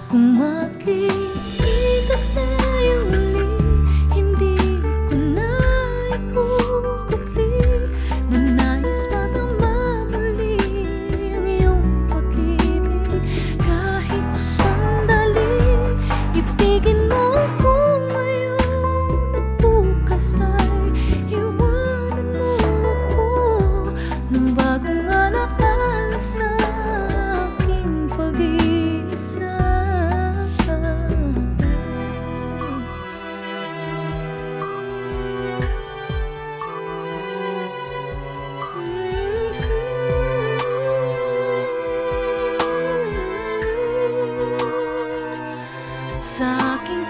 Kung makikita tayong muli, hindi ko na ikukupli na nais matama muli ang iyong pag-ibig. Kahit sandali, ibigin mo ako ngayon at bukas ay iwanan mo ako ng bagong alaala sa aking pag-iisa. Sa aking